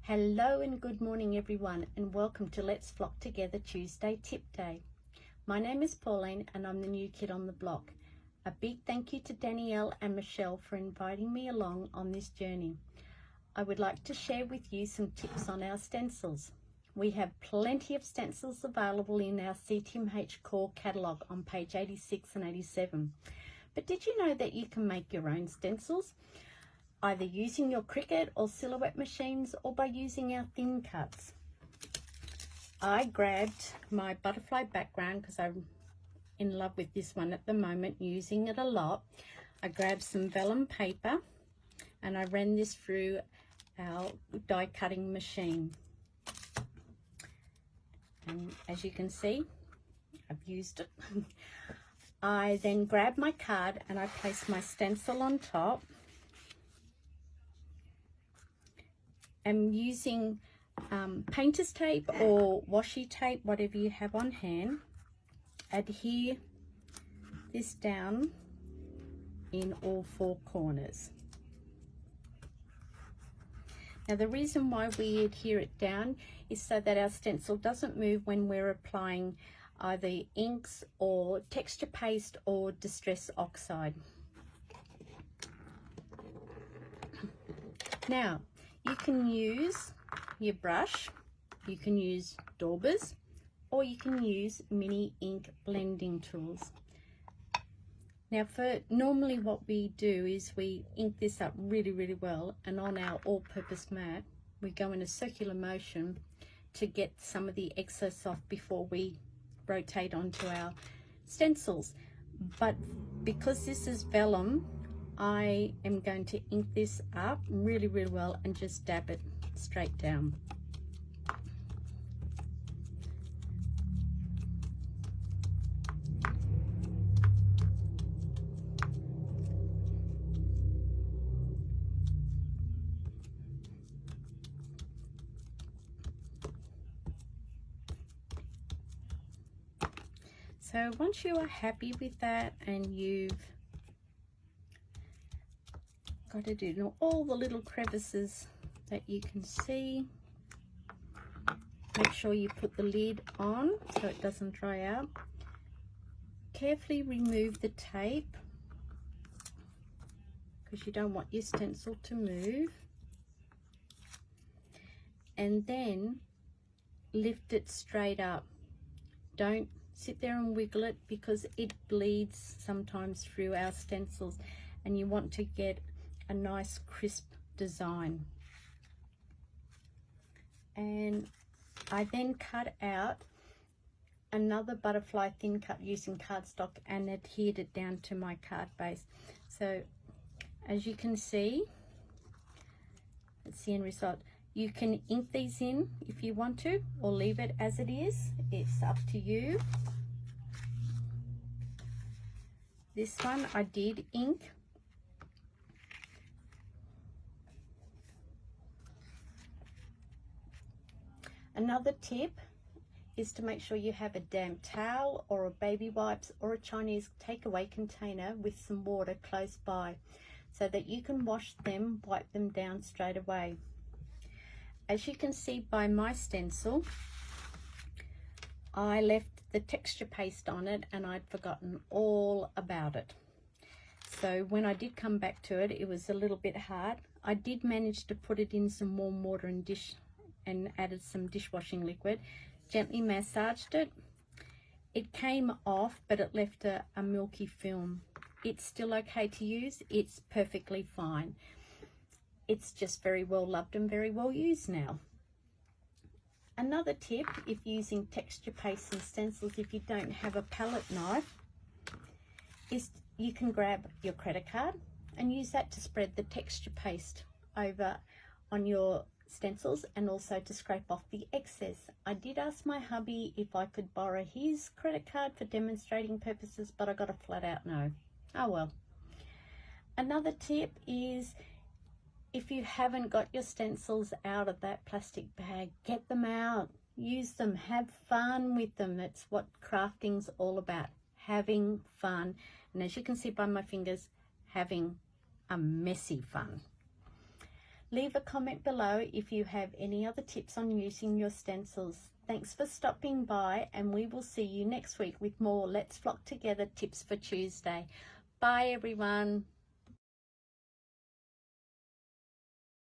Hello and good morning everyone, and welcome to Let's Flock Together Tuesday Tip Day. My name is Pauline and I'm the new kid on the block. A big thank you to Danielle and Michelle for inviting me along on this journey. I would like to share with you some tips on our stencils. We have plenty of stencils available in our CTMH core catalogue on page 86 and 87. But did you know that you can make your own stencils? Either using your Cricut or Silhouette machines or by using our thin cuts. I grabbed my butterfly background because I'm in love with this one at the moment, using it a lot. I grabbed some vellum paper and I ran this through our die cutting machine. And as you can see, I've used it. I then grabbed my card and I placed my stencil on top. I'm using painter's tape or washi tape, whatever you have on hand. Adhere this down in all four corners. Now the reason why we adhere it down is so that our stencil doesn't move when we're applying either inks or texture paste or distress oxide. Now, you can use your brush, you can use daubers, or you can use mini ink blending tools. Now normally what we do is we ink this up really well, and on our all-purpose mat we go in a circular motion to get some of the excess off before we rotate onto our stencils. But because this is vellum, I am going to ink this up really well and just dab it straight down. So once you are happy with that and you've got to do all the little crevices that you can see, make sure you put the lid on so it doesn't dry out. Carefully remove the tape because you don't want your stencil to move, and then lift it straight up. Don't sit there and wiggle it because it bleeds sometimes through our stencils, and you want to get a nice crisp design. And I then cut out another butterfly thin cut using cardstock and adhered it down to my card base. So as you can see, that's the end result. You can ink these in if you want to, or leave it as it is. It's up to you. This one I did ink. Another tip is to make sure you have a damp towel or a baby wipes or a Chinese takeaway container with some water close by so that you can wash them, wipe them down straight away. As you can see by my stencil, I left the texture paste on it and I'd forgotten all about it. So when I did come back to it, it was a little bit hard. I did manage to put it in some warm water and added some dishwashing liquid, gently massaged it. It came off, but it left a milky film. It's still okay to use, it's perfectly fine. It's just very well loved and very well used now. Another tip, if using texture paste and stencils, if you don't have a palette knife, is you can grab your credit card and use that to spread the texture paste over on your stencils and also to scrape off the excess. I did ask my hubby if I could borrow his credit card for demonstrating purposes, but I got a flat out no. Oh well. Another tip is, if you haven't got your stencils out of that plastic bag, get them out, use them, have fun with them. That's what crafting's all about, having fun. And as you can see by my fingers, having a messy fun. Leave a comment below if you have any other tips on using your stencils. Thanks for stopping by, and we will see you next week with more Let's Flock Together tips for Tuesday. Bye everyone.